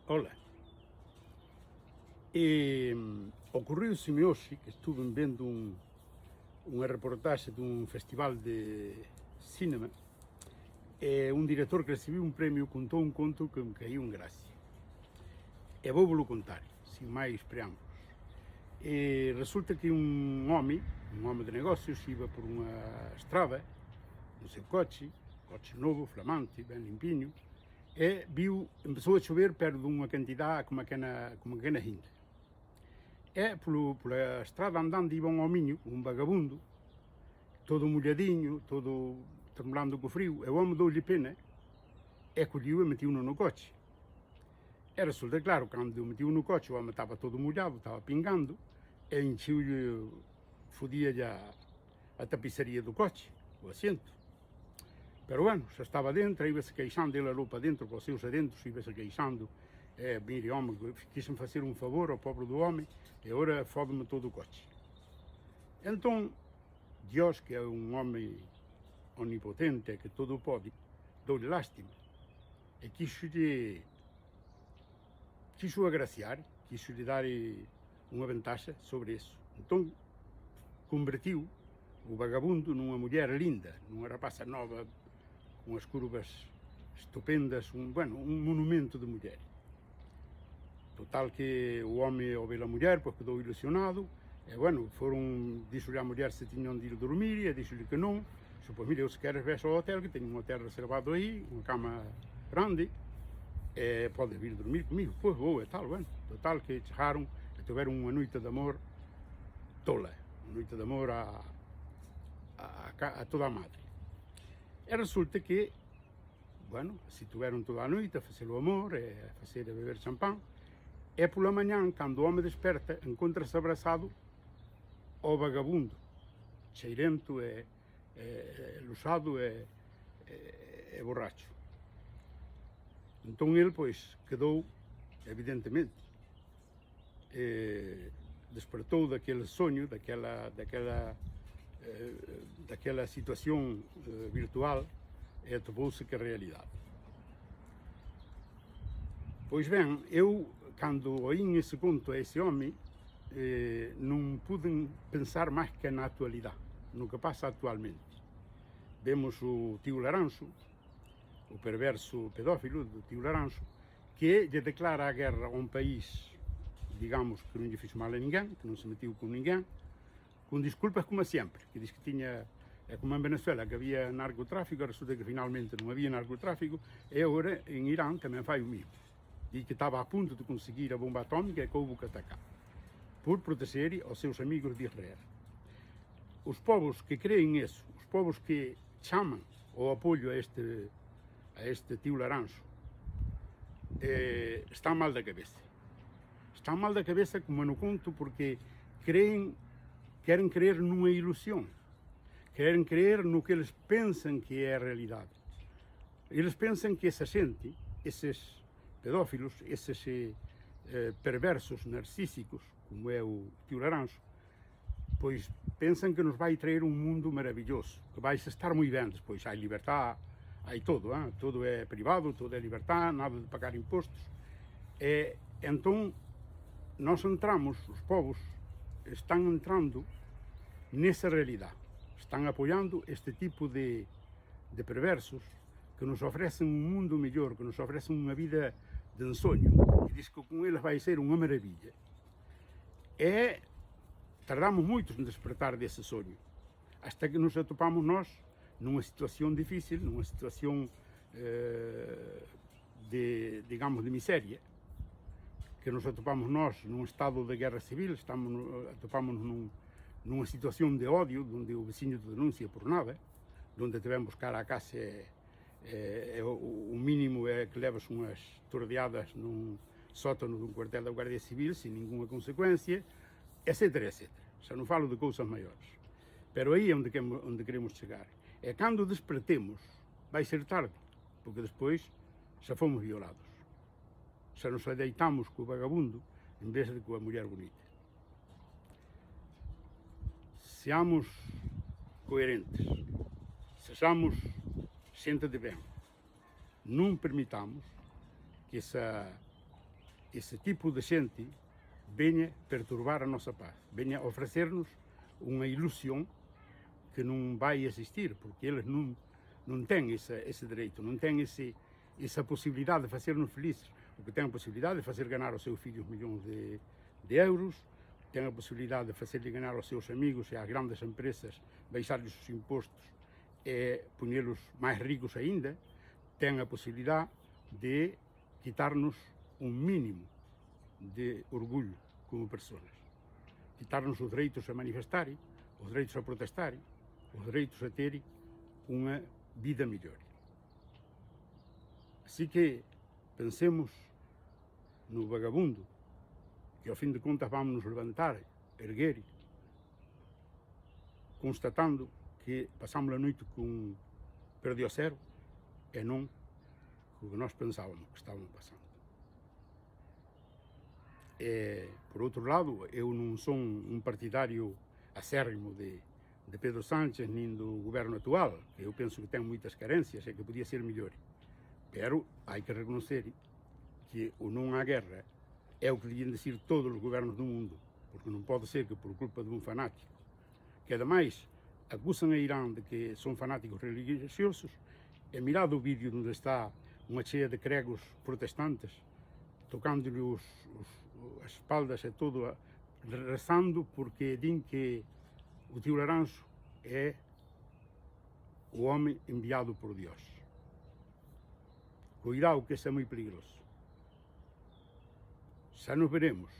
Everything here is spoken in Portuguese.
Ola. E ocorreu-se-me hoxe que estuve vendo unha reportaxe dun festival de cinema e un director que recibiu un premio contou un conto que me caiu en gracia. E vou-volo contar, sin máis preámbulos. E resulta que un home de negocios, iba por unha estrada no seu coche novo, flamante, ben limpiño, e empezou a chover perto dunha cantidad como aquena hinda. E pola estrada andando iba un homiño, un vagabundo, todo molladiño, todo tremblando co frío, e o home doulle pena e colliu e metiuno no coche. E resulta claro, cando o metiu no coche, o home estaba todo mollado, estaba pingando, e enchiulle, fodíalle a tapizaría do coche, o asiento. Pero bueno, xa estaba dentro, íbase queixando, ele alou para dentro, para os seus adentros, íbase queixando, mire, home, quixen facer un favor ao pobre do home, e agora fódeme todo o coche. Entón, Dios, que é un home omnipotente, que todo o pode, doulle lástima, e quixo agraciar, quixo dar unha ventaxa sobre eso. Entón, convertiu o vagabundo nunha muller linda, nunha rapaza nova, con as curvas estupendas, un monumento de muller. Total que o home ao ver a muller, pois quedou ilusionado, e díxole a muller se tiñan de ir dormir, e díxole que non, pois mire, eu se queres ves ao hotel, que teño un hotel reservado aí, unha cama grande, e podes vir dormir comigo, pois vou e tal, total que chegaron e tiveron unha noite de amor tola, unha noite de amor a toda a madre. E resulta que, se tiveron toda a noite a facer o amor, e a facer a beber champán, e pola mañán, cando o home desperta, encontrase abrazado ao vagabundo, cheirento e luxado e borracho. Entón ele, pois, quedou, evidentemente, despertou daquele soño, daquela situación virtual, e atopouse que a realidade. Pois ben, eu, cando oín ese conto a ese home, non pude pensar máis que na actualidade, no que pasa actualmente. Vemos o tío Laranxo, o perverso pedófilo do tío Laranxo, que lle declara a guerra a un país, digamos, que non lle fixo mal a ninguén, que non se metiu con ninguén, con disculpas como sempre, que diz que tiña, como en Venezuela, que había narcotráfico, resulta que finalmente non había narcotráfico, e agora en Irán tamén fai o mismo. Di que estaba a punto de conseguir a bomba atómica e que houve que atacar, por proteger aos seus amigos de Israel. Os povos que creen eso, os povos que chaman o apoio a este tío Laranxo, están mal da cabeza. Están mal da cabeza, como no conto, porque queren creer nunha ilusión, queren creer no que eles pensan que é a realidade. Eles pensan que esa xente, eses pedófilos, eses perversos narcísicos, como é o tío Laranxo, pois pensan que nos vai traer un mundo maravilloso, que vais estar moi ben despois, hai libertad, hai todo, todo é privado, todo é libertad, nada de pagar impostos, e entón nós entramos, os povos están entrando nesa realidade, están apoiando este tipo de perversos que nos ofrecen un mundo mellor, que nos ofrecen unha vida de ensoño, e diz que con eles vai ser unha maravilla. E tardamos moitos en despertar dese soño, hasta que nos atopamos nós nunha situación difícil, nunha situación de miseria, que nos atopamos nós num estado de guerra civil, atopamos nunha situación de odio, onde o veciño te denuncia por nada, onde te ven buscar a casa o mínimo é que levas unhas tordeadas nun sótano dun cuartel da Guardia Civil sin ninguna consecuencia, etcétera, etcétera. Xa non falo de cousas maiores. Pero aí é onde queremos chegar. E cando despertemos, vai ser tarde, porque despois xa fomos violados. Xa nos adeitamos co vagabundo en vez de coa muller bonita. Seamos coherentes, sexamos xente de ben, non permitamos que esa esse tipo de gente venha perturbar a nossa paz, venha oferecer-nos uma ilusão que não vai existir, porque eles não têm esse direito, não têm essa possibilidade de fazer-nos felizes. O que tem a possibilidade de fazer ganhar aos seus filhos milhões de euros, tem a possibilidade de fazer ganhar aos seus amigos e às grandes empresas, baixar-lhes os impostos e pô-los mais ricos ainda, tem a possibilidade de quitar-nos um mínimo de orgulho como pessoas, quitar-nos os direitos a manifestarem, os direitos a protestarem, os direitos a terem uma vida melhor. Assim que pensemos no vagabundo, que ao fim de contas vamos nos levantar, erguer, constatando que passamos a noite com perdeu a zero, e não o que nós pensávamos que estavam passando. Por outro lado, eu não sou um partidário acérrimo de Pedro Sánchez nem do governo atual, que eu penso que tem muitas carências e que podia ser melhor. Pero há que reconhecer que o não há guerra é o que deviam dizer todos os governos do mundo, porque não pode ser que por culpa de um fanático, que ademais acusam a Irã de que são fanáticos religiosos, é mirado o vídeo onde está uma cheia de cregos protestantes, tocando-lhe as espaldas e tudo, rezando porque dizem que o tio Laranjo é o homem enviado por Deus. Cuidado que isso é muito perigoso. Já nos veremos